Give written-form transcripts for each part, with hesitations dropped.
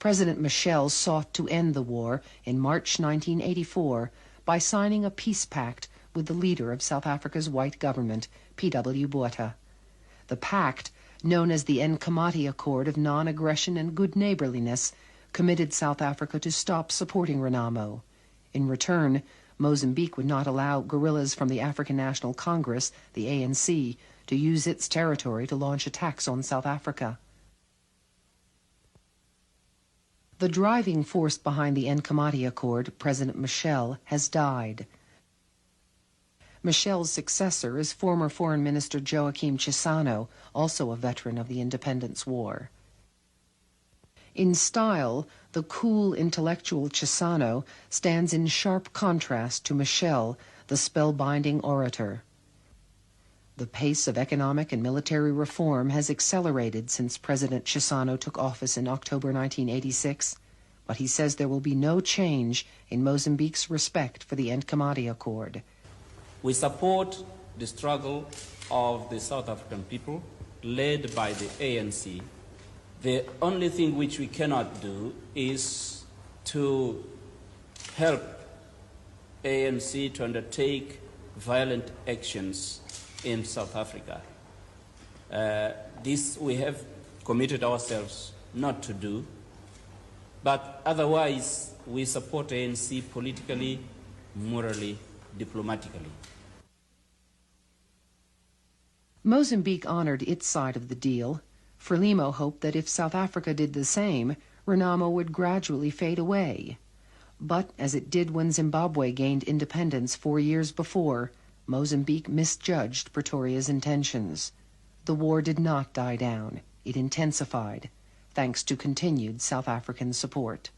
President Michel sought to end the war in March 1984 by signing a peace pact with the leader of South Africa's white government, P.W. Botha. The pact, known as the Nkomati Accord of Non-Aggression and Good Neighborliness, committed South Africa to stop supporting Renamo. In return, Mozambique would not allow guerrillas from the African National Congress, the ANC, to use its territory to launch attacks on South Africa. The driving force behind the Nkomati Accord, President Michel, has died. Michel's successor is former Foreign Minister Joaquim Chissano, also a veteran of the Independence War. In style, the cool, intellectual Chissano stands in sharp contrast to Michel, the spellbinding orator. The pace of economic and military reform has accelerated since President Chissano took office in October 1986, but he says there will be no change in Mozambique's respect for the Nkomati Accord. We support the struggle of the South African people, led by the ANC. The only thing which we cannot do is to help ANC to undertake violent actions in South Africa. This we have committed ourselves not to do, but otherwise we support ANC politically, morally, diplomatically. Mozambique honored its side of the deal. Frelimo hoped that if South Africa did the same, Renamo would gradually fade away. But, as it did when Zimbabwe gained independence 4 years before, Mozambique misjudged Pretoria's intentions. The war did not die down. It intensified, thanks to continued South African support.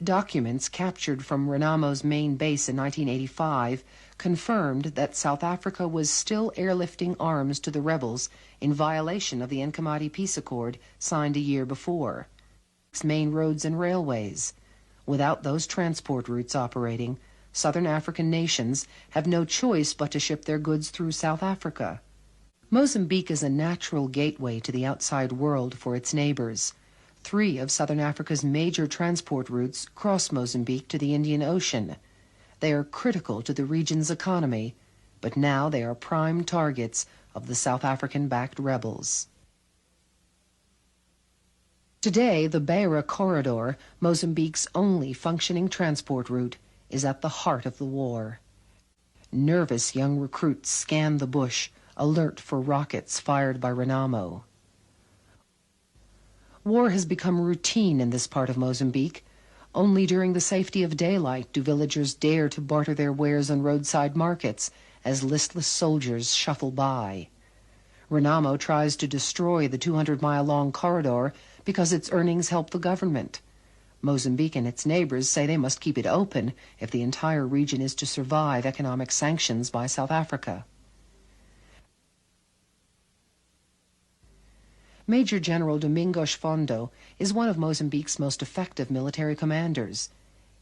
Documents captured from Renamo's main base in 1985 confirmed that South Africa was still airlifting arms to the rebels in violation of the Nkomati Peace Accord signed a year before. Main roads and railways. Without those transport routes operating, Southern African nations have no choice but to ship their goods through South Africa. Mozambique is a natural gateway to the outside world for its neighbors. 3 of Southern Africa's major transport routes cross Mozambique to the Indian Ocean. They are critical to the region's economy, but now they are prime targets of the South African-backed rebels. Today, the Beira Corridor, Mozambique's only functioning transport route, is at the heart of the war. Nervous young recruits scan the bush, alert for rockets fired by Renamo. War has become routine in this part of Mozambique. Only during the safety of daylight do villagers dare to barter their wares on roadside markets as listless soldiers shuffle by. Renamo tries to destroy the 200-mile-long corridor because its earnings help the government. Mozambique and its neighbors say they must keep it open if the entire region is to survive economic sanctions by South Africa. Major General Domingos Fondo is one of Mozambique's most effective military commanders.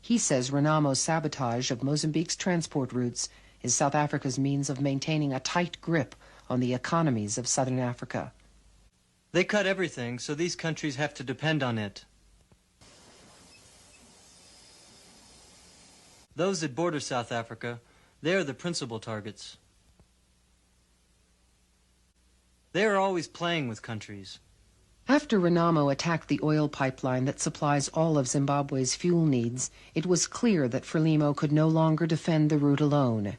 He says Renamo's sabotage of Mozambique's transport routes is South Africa's means of maintaining a tight grip on the economies of Southern Africa. They cut everything, so these countries have to depend on it. Those that border South Africa, they are the principal targets. They are always playing with countries. After Renamo attacked the oil pipeline that supplies all of Zimbabwe's fuel needs, it was clear that Frelimo could no longer defend the route alone.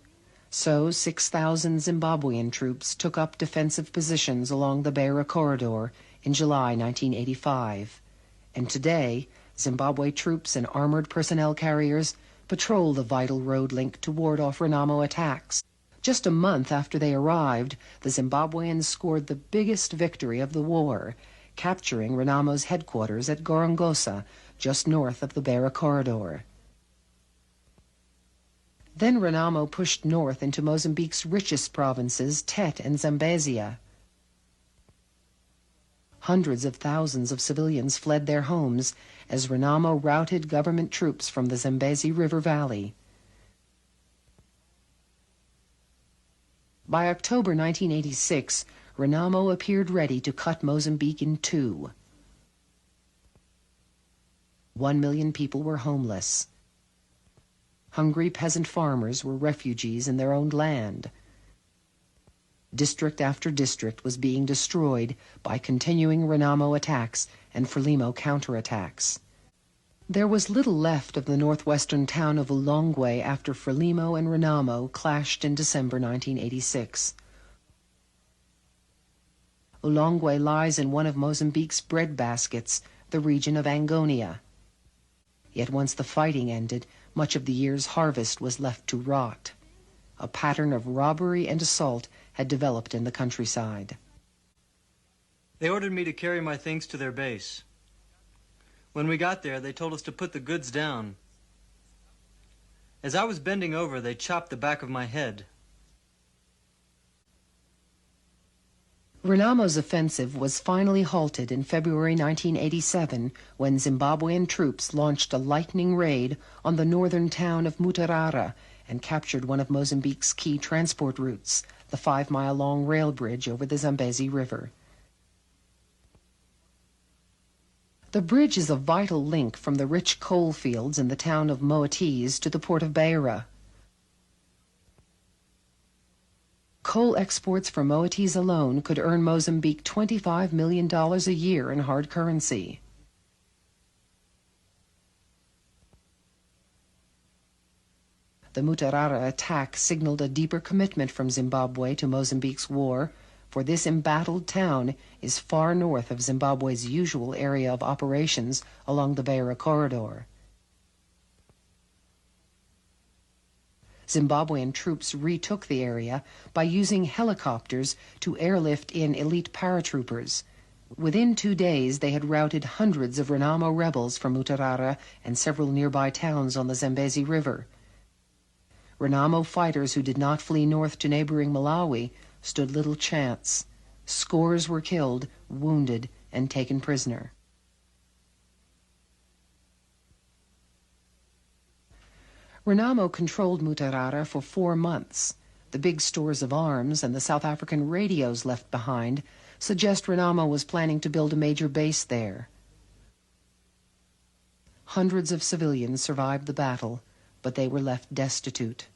So 6,000 Zimbabwean troops took up defensive positions along the Beira Corridor in July 1985. And today, Zimbabwe troops and armored personnel carriers patrol the vital road link to ward off Renamo attacks. Just a month after they arrived, the Zimbabweans scored the biggest victory of the war, capturing Renamo's headquarters at Gorongosa, just north of the Beira Corridor. Then Renamo pushed north into Mozambique's richest provinces, Tete and Zambezia. Hundreds of thousands of civilians fled their homes as Renamo routed government troops from the Zambezi River Valley. By October 1986, Renamo appeared ready to cut Mozambique in two. 1 million people were homeless. Hungry peasant farmers were refugees in their own land. District after district was being destroyed by continuing Renamo attacks and Frelimo counterattacks. There was little left of the northwestern town of Ulongwe after Frelimo and Renamo clashed in December 1986. Ulongwe lies in one of Mozambique's breadbaskets, the region of Angonia. Yet once the fighting ended, much of the year's harvest was left to rot. A pattern of robbery and assault had developed in the countryside. They ordered me to carry my things to their base. When we got there, they told us to put the goods down. As I was bending over, they chopped the back of my head. Renamo's offensive was finally halted in February 1987 when Zimbabwean troops launched a lightning raid on the northern town of Mutarara and captured one of Mozambique's key transport routes, the 5-mile-long rail bridge over the Zambezi River. The bridge is a vital link from the rich coal fields in the town of Moatize to the port of Beira. Coal exports from Moatize alone could earn Mozambique $25 million a year in hard currency. The Mutarara attack signaled a deeper commitment from Zimbabwe to Mozambique's war, for this embattled town is far north of Zimbabwe's usual area of operations along the Beira corridor. Zimbabwean troops retook the area by using helicopters to airlift in elite paratroopers. Within 2 days, they had routed hundreds of Renamo rebels from Mutarara and several nearby towns on the Zambezi River. Renamo fighters who did not flee north to neighboring Malawi stood little chance. Scores were killed, wounded, and taken prisoner. Renamo controlled Mutarara for 4 months. The big stores of arms and the South African radios left behind suggest Renamo was planning to build a major base there. Hundreds of civilians survived the battle, but they were left destitute.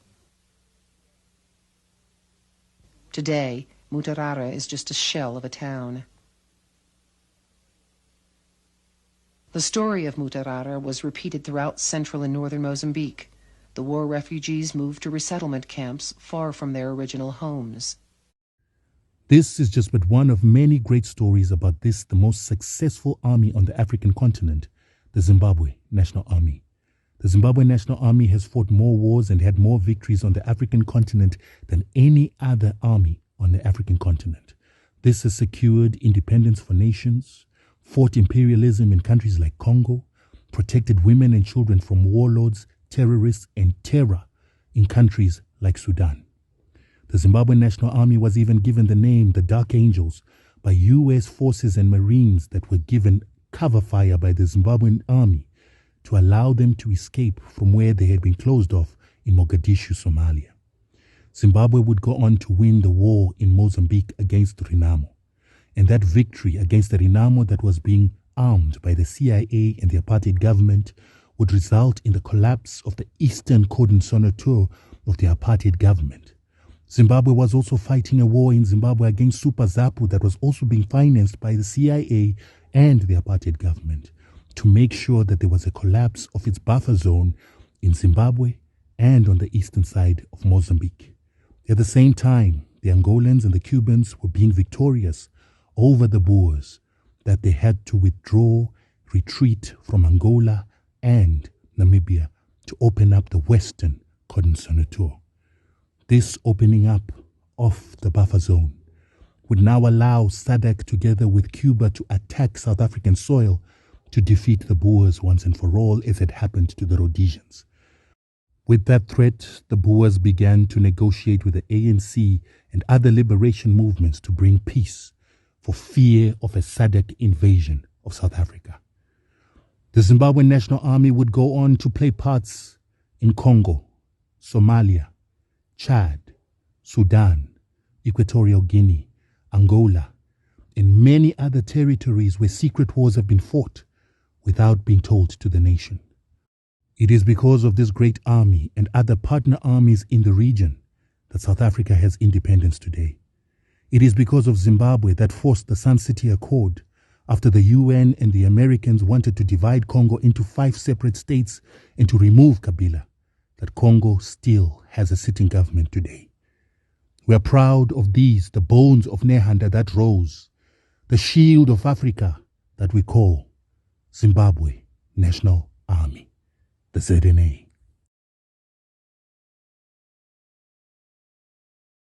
Today, Mutarara is just a shell of a town. The story of Mutarara was repeated throughout central and northern Mozambique. The war refugees moved to resettlement camps far from their original homes. This is just but one of many great stories about this, the most successful army on the African continent, the Zimbabwe National Army. The Zimbabwe National Army has fought more wars and had more victories on the African continent than any other army on the African continent. This has secured independence for nations, fought imperialism in countries like Congo, protected women and children from warlords, terrorists, and terror in countries like Sudan. The Zimbabwe National Army was even given the name the Dark Angels by U.S. forces and Marines that were given cover fire by the Zimbabwean Army to allow them to escape from where they had been closed off in Mogadishu, Somalia. Zimbabwe would go on to win the war in Mozambique against Renamo, and that victory against the Renamo that was being armed by the CIA and the apartheid government would result in the collapse of the eastern Coordination Tour of the apartheid government. Zimbabwe was also fighting a war in Zimbabwe against Super ZAPU that was also being financed by the CIA and the apartheid government to make sure that there was a collapse of its buffer zone in Zimbabwe and on the eastern side of Mozambique. At the same time, the Angolans and the Cubans were being victorious over the Boers, that they had to withdraw, retreat from Angola and Namibia to open up the western Coordination Tour. This opening up of the buffer zone would now allow SADC together with Cuba to attack South African soil to defeat the Boers once and for all, as had happened to the Rhodesians. With that threat, the Boers began to negotiate with the ANC and other liberation movements to bring peace for fear of a SADC invasion of South Africa. The Zimbabwean National Army would go on to play parts in Congo, Somalia, Chad, Sudan, Equatorial Guinea, Angola, and many other territories where secret wars have been fought, without being told to the nation. It is because of this great army and other partner armies in the region that South Africa has independence today. It is because of Zimbabwe that forced the Sun City Accord after the UN and the Americans wanted to divide Congo into 5 separate states and to remove Kabila, that Congo still has a sitting government today. We are proud of these, the bones of Nehanda that rose, the shield of Africa that we call Zimbabwe National Army, the ZNA.